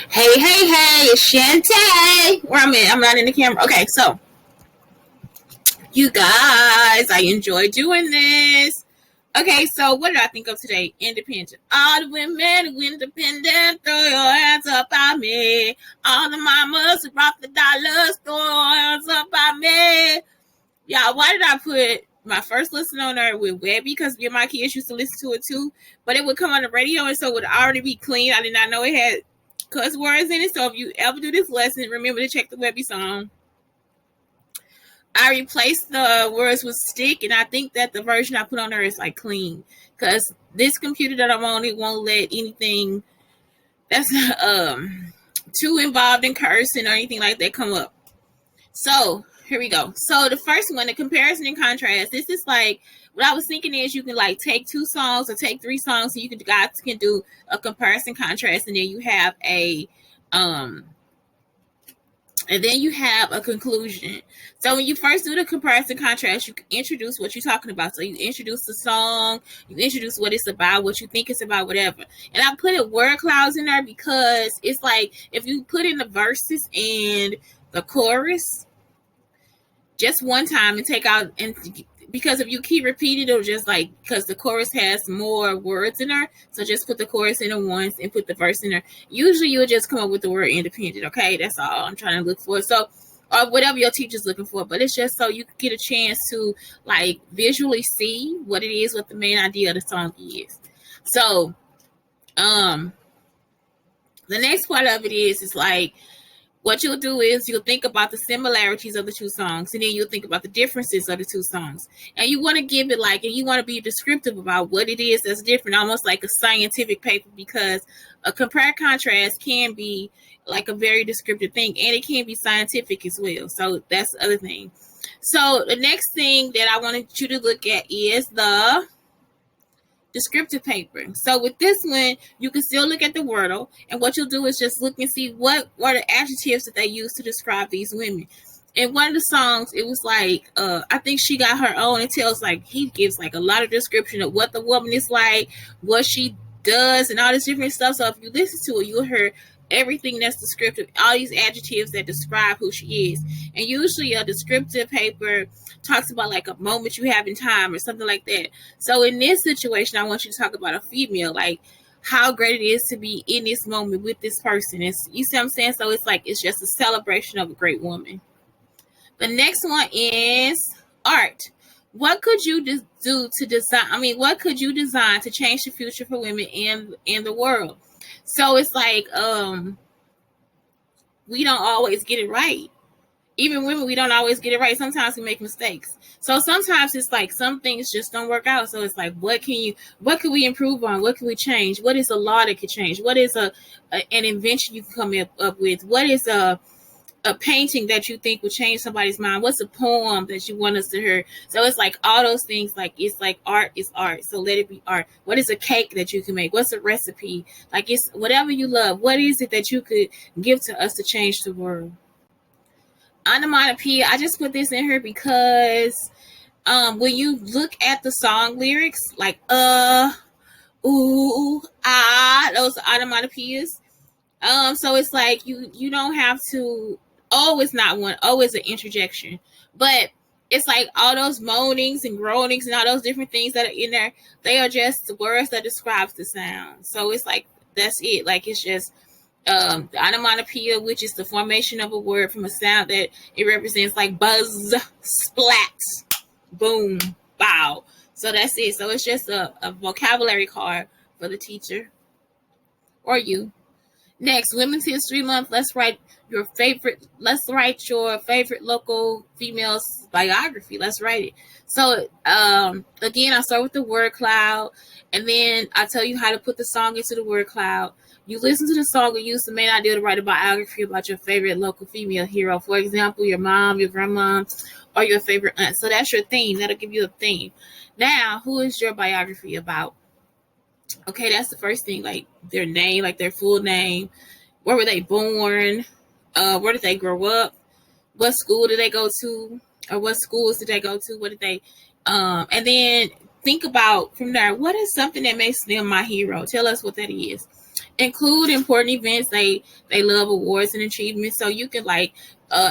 Hey, hey, hey, it's Shante. Where I'm at? I'm not in the camera. Okay, so you guys, I enjoy doing this. Okay, so what did I think of today? Independent. All the women who independent, throw your hands up by me. All the mamas who rock the dollars, throw your hands up by me. Y'all, why did I put my first listen on there with Webby? Because me and my kids used to listen to it too, but it would come on the radio and so it would already be clean. I did not know it had cuss words in it. So if you ever do this lesson, remember to check the Webby song. I replaced the words with stick, and I think that the version I put on there is like clean. Because this computer that I'm on, it won't let anything that's too involved in cursing or anything like that come up. So here we go. So the first one, the comparison and contrast. This is like what I was thinking is you can like take 2 songs or take 3 songs, and you guys can do a comparison contrast, and then you have a conclusion. So when you first do the comparison contrast, you introduce what you're talking about. So you introduce the song, you introduce what it's about, what you think it's about, whatever. And I put word clouds in there because it's like if you put in the verses and the chorus just one time and take out, and because if you keep repeating, it'll just like, because the chorus has more words in there, so just put the chorus in it once and put the verse in there. Usually you'll just come up with the word independent. Okay, that's all I'm trying to look for. So, or whatever your teacher's looking for, but it's just so you get a chance to like visually see what it is, what the main idea of the song is. So the next part of it is like, what you'll do is you'll think about the similarities of the 2 songs, and then you'll think about the differences of the 2 songs. And you want to give it like, and you want to be descriptive about what it is that's different, almost like a scientific paper, because a compare contrast can be like a very descriptive thing, and it can be scientific as well. So that's the other thing. So the next thing that I wanted you to look at is the descriptive paper. So with this one, you can still look at the wordle, and what you'll do is just look and see what are the adjectives that they use to describe these women. In one of the songs, it was like, I think she got her own. It tells like, he gives like a lot of description of what the woman is like, what she does, and all this different stuff. So if you listen to it, you'll hear everything that's descriptive, all these adjectives that describe who she is. And usually a descriptive paper talks about like a moment you have in time or something like that. So in this situation, I want you to talk about a female, like how great it is to be in this moment with this person. It's, you see what I'm saying? So it's like, it's just a celebration of a great woman. The next one is art. What could you do to design? What could you design to change the future for women in the world? So it's like, we don't always get it right. Even women, we don't always get it right. Sometimes we make mistakes. So sometimes it's like some things just don't work out. So it's like, what can we improve on? What can we change? What is a law that could change? What is an invention you can come up with? What is a painting that you think would change somebody's mind? What's a poem that you want us to hear? So it's like all those things, like it's like art is art. So let it be art. What is a cake that you can make? What's a recipe? Like, it's whatever you love. What is it that you could give to us to change the world? Onomatopoeia, I just put this in here because when you look at the song lyrics, like ooh, ah, those are onomatopoeias. So it's like you don't have to. Oh, it's not one. Oh, it's an interjection. But it's like all those moanings and groanings and all those different things that are in there, they are just words that describes the sound. So it's like, that's it. Like, it's just the onomatopoeia, which is the formation of a word from a sound that it represents, like buzz, splat, boom, bow. So that's it. So it's just a vocabulary card for the teacher or you. Next, Women's History Month. Let's write your favorite local female's biography. Let's write it. So again, I start with the word cloud, and then I tell you how to put the song into the word cloud. You listen to the song and use the main idea to write a biography about your favorite local female hero. For example, your mom, your grandma, or your favorite aunt. So that's your theme. That'll give you a theme. Now, who is your biography about? Okay, that's the first thing, like their name, like their full name. Where were they born? Where did they grow up? What school did they go to? Or what schools did they go to? What did they, and then think about from there, what is something that makes them my hero? Tell us what that is. Include important events. They love awards and achievements, so you can like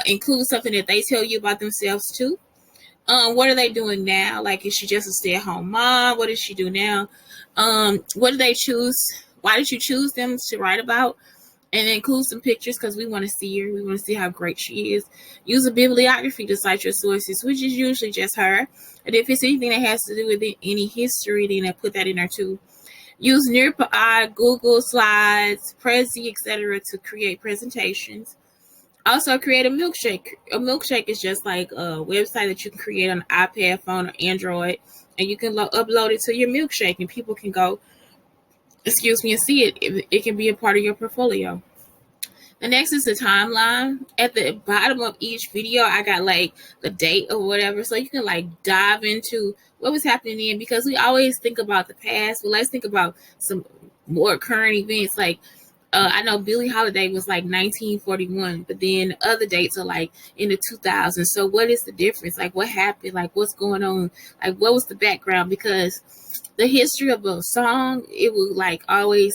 include something that they tell you about themselves too. What are they doing now? Like, is she just a stay-at-home mom? What does she do now? What do they choose? Why did you choose them to write about? And include some pictures because we want to see her. We want to see how great she is. Use a bibliography to cite your sources, which is usually just her. And if it's anything that has to do with any history, then I put that in there too. Use Nearby, Google Slides, Prezi, etc. to create presentations. Also, create a milkshake. A milkshake is just like a website that you can create on an iPad, phone, or Android, and you can upload it to your milkshake, and people can go, and see it. It can be a part of your portfolio. The next is the timeline. At the bottom of each video, I got like the date or whatever, so you can like dive into what was happening then, because we always think about the past, but let's think about some more current events. Like I know Billie Holiday was like 1941, but then other dates are like in the 2000s. So what is the difference? Like, what happened? Like, what's going on? Like, what was the background? Because the history of a song, it will like always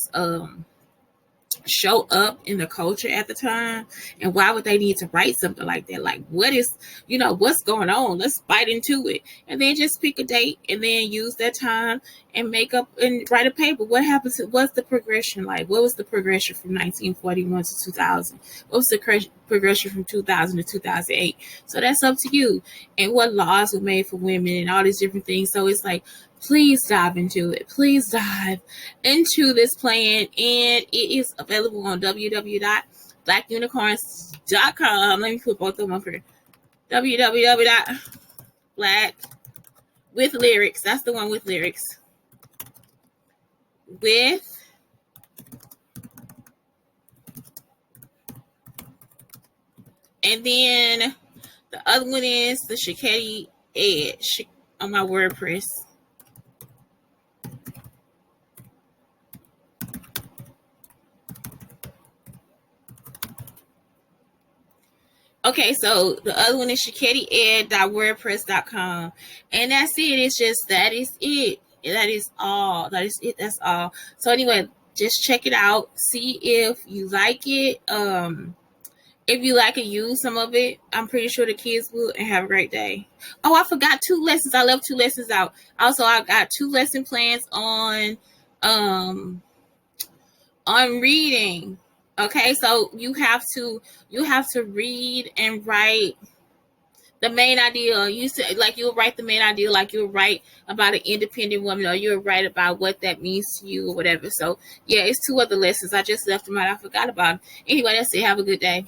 show up in the culture at the time. And why would they need to write something like that? Like, what is, what's going on? Let's bite into it. And then just pick a date and then use that time and make up and write a paper. What happens? What's the progression like? What was the progression from 1941 to 2000? What was the progression from 2000 to 2008? So that's up to you. And what laws were made for women and all these different things. So it's like, please dive into it. Please dive into this plan. And it is available on www.blackunicarns.com. Let me put both of them up here. www.black with lyrics. That's the one with lyrics. With and then the other one is the shanteschuler edge on my WordPress. Okay, so the other one is shanteschuler.wordpress.com. And that's it. It's just, that is it. That is all. That is it. That's all. So anyway, just check it out. See if you like it. If you like it, use some of it. I'm pretty sure the kids will, and have a great day. Oh, I forgot 2 lessons. I left 2 lessons out. Also, I got 2 lesson plans on reading. Okay, so you have to read and write the main idea. You said, like, you'll write the main idea, like you'll write about an independent woman, or you'll write about what that means to you or whatever. So yeah, it's 2 other lessons. I just left them out. I forgot about them. Anyway, that's it. Have a good day.